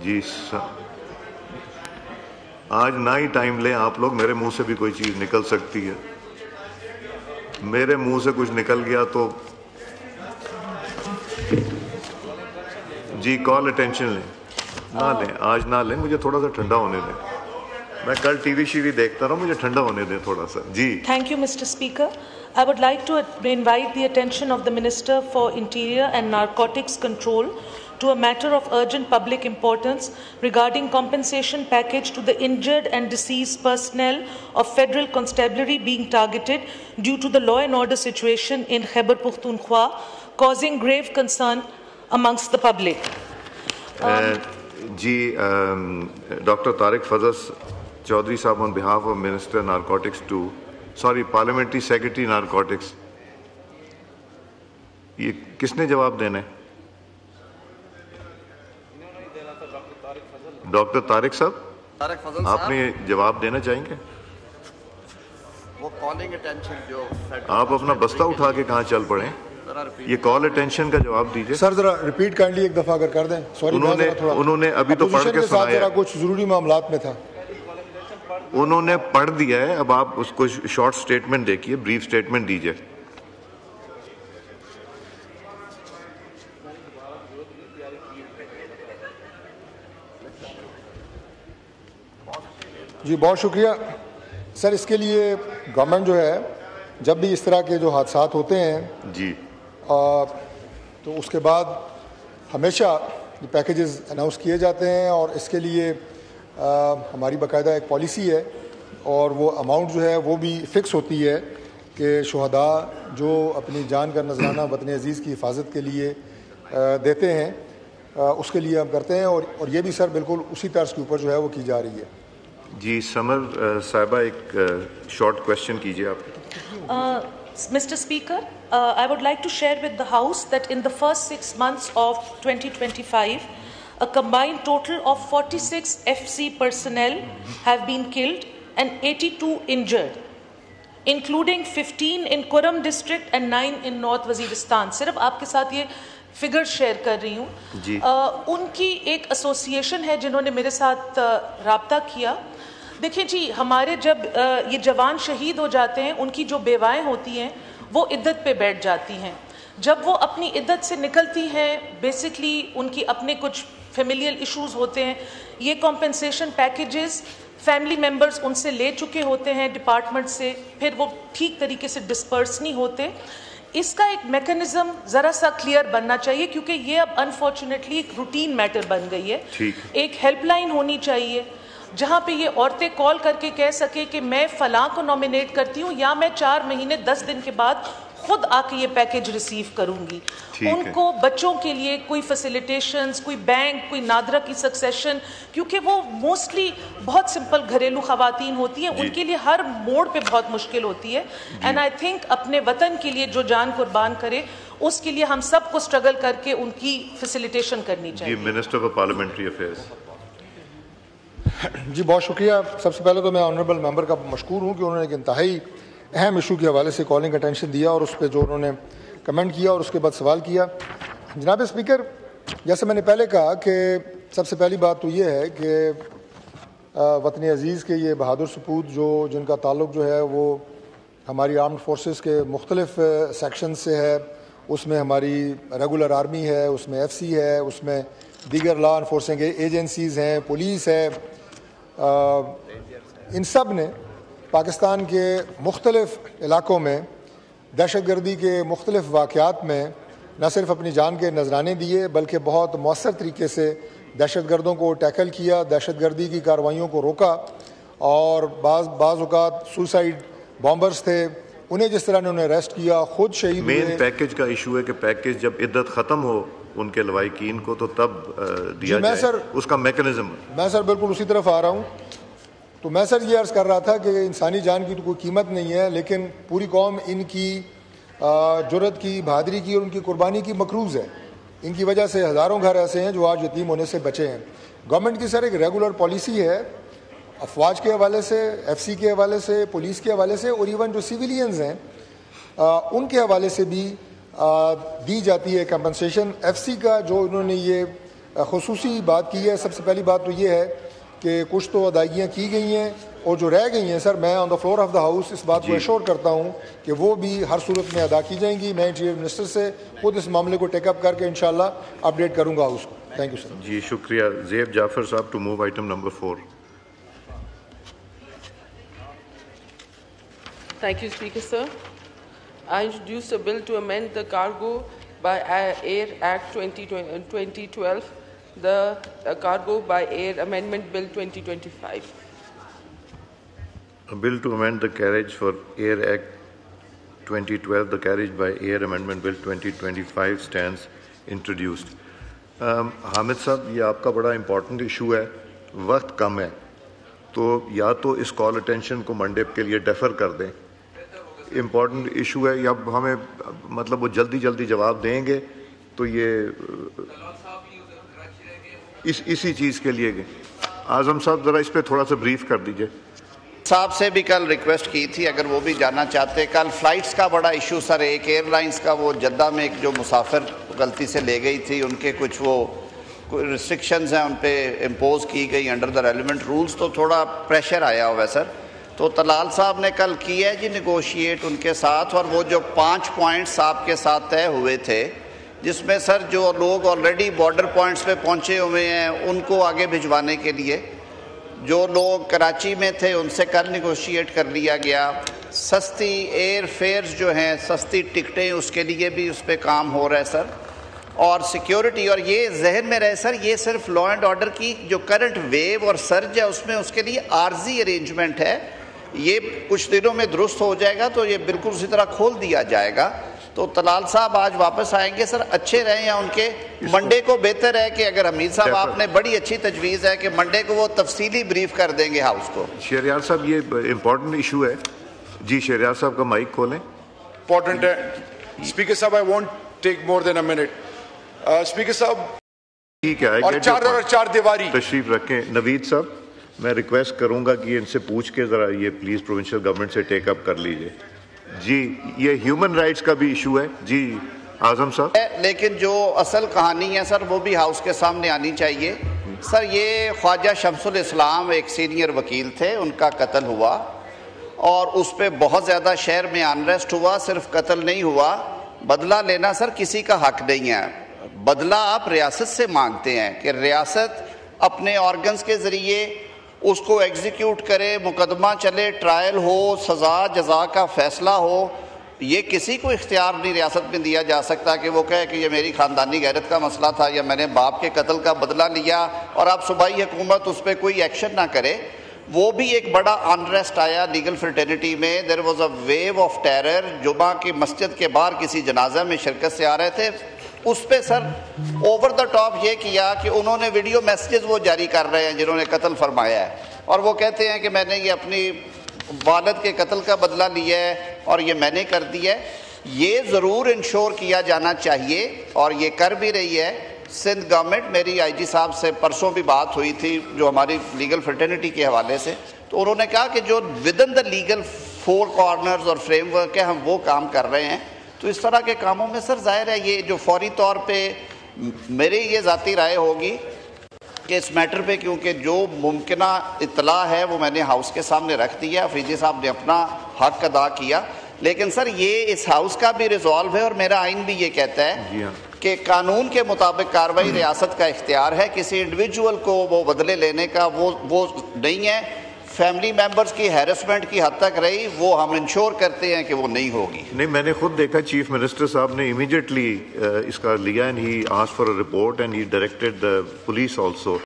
جی آج نہ ہی ٹائم لیں آپ لوگ, میرے منہ سے بھی کوئی چیز نکل سکتی ہے, میرے منہ سے کچھ نکل گیا تو جی کال اٹینشن لیں, نہ لیں آج نہ لیں, مجھے تھوڑا سا ٹھنڈا ہونے دیں, میں کل ٹی وی دیکھتا رہا ہوں, مجھے ٹھنڈا ہونے دیں تھوڑا سا. جی thank you mister speaker. I would like to invite the attention of the Minister for Interior and Narcotics Control to a matter of urgent public importance regarding compensation package to the injured and deceased personnel of Federal Constabulary being targeted due to the law and order situation in Khyber Pakhtunkhwa, causing grave concern amongst the public. جی doctor Tariq Fazal Chaudhry صاحب on behalf of Minister Narcotics to parliamentary secretary narcotics, یہ کس نے جواب دینا ہے؟ Doctor Tariq صاحب, آپ نے جواب دینا چاہیں گے؟ آپ اپنا بستہ اٹھا کے کہاں چل پڑے, یہ کال اٹینشن کا جواب دیجیے. سر ذرا ریپیٹ کائنڈلی ایک دفعہ اگر کر دیں. سوری, انہوں نے ابھی تو پڑھ کے سنایا, کچھ ضروری معاملات میں تھا, انہوں نے پڑھ دیا ہے, اب آپ اس کو شارٹ سٹیٹمنٹ دیکھیے, بریف سٹیٹمنٹ دیجیے. جی بہت شکریہ سر. اس کے لیے گورنمنٹ جو ہے جب بھی اس طرح کے جو حادثات ہوتے ہیں جی تو اس کے بعد ہمیشہ یہ پیکیجز اناؤنس کیے جاتے ہیں, اور اس کے لیے ہماری باقاعدہ ایک پالیسی ہے, اور وہ اماؤنٹ جو ہے وہ بھی فکس ہوتی ہے کہ شہداء جو اپنی جان کا نذرانہ وطن عزیز کی حفاظت کے لیے دیتے ہیں اس کے لیے ہم کرتے ہیں, اور یہ بھی سر بالکل اسی طرز کے اوپر جو ہے وہ کی جا رہی ہے. جی سمر صاحبہ ایک شارٹ کوشچن کیجیے آپ. Mr. Speaker, I would like to share with the House that in the first 6 months of 2025, a combined total of 46 FC personnel have been killed and 82 injured, including 15 in Kuram district and 9 in North Waziristan. صرف آپ کے ساتھ یہ figure share کر رہی ہوں. ان کی ایک ایسوسیشن ہے جنہوں نے میرے ساتھ رابطہ کیا. دیکھیں جی, ہمارے جب یہ جوان شہید ہو جاتے ہیں, ان کی جو بیوائیں ہوتی ہیں وہ عدت پہ بیٹھ جاتی ہیں. جب وہ اپنی عدت سے نکلتی ہیں, بیسکلی ان کی اپنے کچھ فیملیل ایشوز ہوتے ہیں, یہ کمپنسیشن پیکیجز فیملی ممبرز ان سے لے چکے ہوتے ہیں ڈپارٹمنٹ سے, پھر وہ ٹھیک طریقے سے ڈسپرس نہیں ہوتے. اس کا ایک میکنزم ذرا سا کلیئر بننا چاہیے, کیونکہ یہ اب انفارچونیٹلی ایک روٹین میٹر بن گئی ہے. ایک ہیلپ لائن ہونی چاہیے جہاں پہ یہ عورتیں کال کر کے کہہ سکے کہ میں فلاں کو نامینیٹ کرتی ہوں, یا میں 4 مہینے 10 دن کے بعد خود آ کے یہ پیکیج ریسیو کروں گی. ان کو بچوں کے لیے کوئی فیسیلیٹیشنز, کوئی بینک, کوئی نادرہ کی سکسیشن, کیونکہ وہ موسٹلی بہت سمپل گھریلو خواتین ہوتی ہیں, ان کے لیے ہر موڑ پہ بہت مشکل ہوتی ہے. اینڈ آئی تھنک اپنے وطن کے لیے جو جان قربان کرے, اس کے لیے ہم سب کو اسٹرگل کر کے ان کی فیسیلیٹیشن کرنی چاہیے. Minister for parliamentary affairs. جی بہت شکریہ. سب سے پہلے تو میں آنریبل ممبر کا مشکور ہوں کہ انہوں نے ایک انتہائی اہم ایشو کے حوالے سے کالنگ اٹینشن دیا, اور اس پہ جو انہوں نے کمنٹ کیا اور اس کے بعد سوال کیا. جناب اسپیکر, جیسے میں نے پہلے کہا کہ سب سے پہلی بات تو یہ ہے کہ وطن عزیز کے یہ بہادر سپوت جن کا تعلق جو ہے وہ ہماری آرمڈ فورسز کے مختلف سیکشن سے ہے, اس میں ہماری ریگولر آرمی ہے, اس میں ایف سی ہے, اس میں دیگر لا انفورسنگ ایجنسیز ہیں, پولیس ہے, ان سب نے پاکستان کے مختلف علاقوں میں دہشت گردی کے مختلف واقعات میں نہ صرف اپنی جان کے نذرانے دیے, بلکہ بہت مؤثر طریقے سے دہشت گردوں کو ٹیکل کیا, دہشت گردی کی کارروائیوں کو روکا, اور بعض اوقات سوسائڈ بامبرز تھے, انہیں جس طرح انہوں نے اریسٹ کیا, خود شہید ہوئے. مین پیکیج کا ایشو ہے کہ پیکیج جب عدت ختم ہو ان کے لوائقین کو تو تب دیا جائے, اس کا میکنزم. میں سر بالکل اسی طرف آ رہا ہوں. تو میں سر یہ عرض کر رہا تھا کہ انسانی جان کی تو کوئی قیمت نہیں ہے, لیکن پوری قوم ان کی جرت کی, بہادری کی اور ان کی قربانی کی مقروض ہے. ان کی وجہ سے ہزاروں گھر ایسے ہیں جو آج یتیم ہونے سے بچے ہیں. گورنمنٹ کی سر ایک ریگولر پالیسی ہے افواج کے حوالے سے, ایف سی کے حوالے سے, پولیس کے حوالے سے, اور ایون جو سویلینز ہیں ان کے حوالے سے بھی دی جاتی ہے کمپنسیشن. ایف سی کا جو انہوں نے یہ خصوصی بات کی ہے. سب سے پہلی بات تو یہ ہے کہ کچھ تو ادائیگیاں کی گئی ہیں اور جو رہ گئی ہیں سر میں on the floor of the house اس بات کو ایشور کرتا ہوں کہ وہ بھی ہر صورت میں ادا کی جائیں گی. میں چیف منسٹر سے خود اس معاملے کو ٹیک اپ کر کے انشاءاللہ اپڈیٹ کروں گا ہاؤس کو. Thank you sir. جی شکریہ. زیب جعفر صاحب to move item number 4. Thank you, Speaker, sir. I introduce a bill to amend the Cargo by Air Act 2012, the Cargo by Air Amendment Bill 2025. A bill to amend the Carriage for Air Act 2012, the Carriage by Air Amendment Bill 2025 stands introduced. Hamid صاحب یہ آپ کا بڑا important issue ہے, وقت کم ہے, تو یا تو اس کال اٹینشن کو منڈے کے لیے ڈیفر کر دیں. امپورٹنٹ ایشو ہے, یا ہمیں مطلب وہ جلدی جواب دیں گے تو یہ اسی چیز کے لیے گئے. اعظم صاحب ذرا اس پہ تھوڑا سا بریف کر دیجئے. صاحب سے بھی کل ریکویسٹ کی تھی اگر وہ بھی جانا چاہتے. کل فلائٹس کا بڑا ایشو سر, ایک ایئر لائنس کا وہ جدہ میں ایک جو مسافر غلطی سے لے گئی تھی, ان کے کچھ وہ ریسٹرکشنز ہیں ان پہ امپوز کی گئی انڈر دا ریلیونٹ رولز, تو تھوڑا پریشر آیا ہوا ہے سر. تو طلال صاحب نے کل کیا ہے جی نیگوشیٹ ان کے ساتھ, اور وہ جو 5 پوائنٹس آپ کے ساتھ طے ہوئے تھے جس میں سر جو لوگ آلریڈی بارڈر پوائنٹس پہ پہنچے ہوئے ہیں ان کو آگے بھجوانے کے لیے, جو لوگ کراچی میں تھے ان سے کل نیگوشیٹ کر لیا گیا. سستی ایئر فیئرز جو ہیں, سستی ٹکٹیں, اس کے لیے بھی اس پہ کام ہو رہا ہے سر. اور سیکیورٹی, اور یہ ذہن میں رہے سر یہ صرف لا اینڈ آرڈر کی جو کرنٹ ویو اور سرج ہے اس میں اس کے لیے عارضی ارینجمنٹ ہے, یہ کچھ دنوں میں درست ہو جائے گا تو یہ بالکل اسی طرح کھول دیا جائے گا. تو طلال صاحب آج واپس آئیں گے سر, اچھے رہیں یا ان کے منڈے کو بہتر ہے کہ اگر حمید صاحب آپ نے بڑی اچھی تجویز ہے کہ منڈے کو وہ تفصیلی بریف کر دیں گے ہاؤس کو. شہریار صاحب یہ امپورٹنٹ ایشو ہے. جی شہریار صاحب کا مائک کھولیں. امپورٹنٹ ہے اسپیکر صاحب, I want take more than a minute. Speaker صاحب ٹھیک ہے, اور چار دیواری تشریف رکھیں. نوید صاحب میں ریکویسٹ کروں گا کہ ان سے پوچھ کے ذرا یہ پلیز پروونشل گورنمنٹ سے ٹیک اپ کر لیجئے. جی یہ ہیومن رائٹس کا بھی ایشو ہے. جی اعظم صاحب. لیکن جو اصل کہانی ہے سر وہ بھی ہاؤس کے سامنے آنی چاہیے. سر یہ خواجہ شمس الاسلام ایک سینئر وکیل تھے, ان کا قتل ہوا اور اس پہ بہت زیادہ شہر میں انریسٹ ہوا. صرف قتل نہیں ہوا, بدلہ لینا سر کسی کا حق نہیں ہے. بدلہ آپ ریاست سے مانگتے ہیں کہ ریاست اپنے آرگنز کے ذریعے اس کو ایگزیکیوٹ کرے, مقدمہ چلے, ٹرائل ہو, سزا جزا کا فیصلہ ہو. یہ کسی کو اختیار نہیں ریاست میں دیا جا سکتا کہ وہ کہے کہ یہ میری خاندانی غیرت کا مسئلہ تھا یا میں نے باپ کے قتل کا بدلہ لیا اور اب صوبائی حکومت اس پہ کوئی ایکشن نہ کرے. وہ بھی ایک بڑا انریسٹ آیا لیگل فرٹرنیٹی میں. There was a wave of terror. جمعہ کی مسجد کے باہر کسی جنازہ میں شرکت سے آ رہے تھے, اس پہ سر اوور دا ٹاپ یہ کیا کہ انہوں نے ویڈیو میسیجز وہ جاری کر رہے ہیں جنہوں نے قتل فرمایا ہے, اور وہ کہتے ہیں کہ میں نے یہ اپنی والد کے قتل کا بدلہ لیا ہے اور یہ میں نے کر دیا ہے. یہ ضرور انشور کیا جانا چاہیے اور یہ کر بھی رہی ہے سندھ گورنمنٹ. میری آئی جی صاحب سے پرسوں بھی بات ہوئی تھی جو ہماری لیگل فرٹرنیٹی کے حوالے سے, تو انہوں نے کہا کہ جو with in the legal 4 corners اور فریم ورک ہے ہم وہ کام کر رہے ہیں. تو اس طرح کے کاموں میں سر ظاہر ہے یہ جو فوری طور پہ میری یہ ذاتی رائے ہوگی کہ اس میٹر پہ, کیونکہ جو ممکنہ اطلاع ہے وہ میں نے ہاؤس کے سامنے رکھ دیا, افریدی صاحب نے اپنا حق ادا کیا, لیکن سر یہ اس ہاؤس کا بھی ریزالو ہے اور میرا آئین بھی یہ کہتا ہے کہ قانون کے مطابق کارروائی ریاست کا اختیار ہے. کسی انڈیویجول کو وہ بدلے لینے کا وہ نہیں ہے. فیملی ممبرز کی ہیرسمنٹ کی حد تک رہی وہ ہم انشور کرتے ہیں کہ وہ نہیں ہوگی. نہیں, میں نے خود دیکھا چیف منسٹر صاحب نے امیڈیٹلی اس کا لیا, and he asked for a report and he directed the police also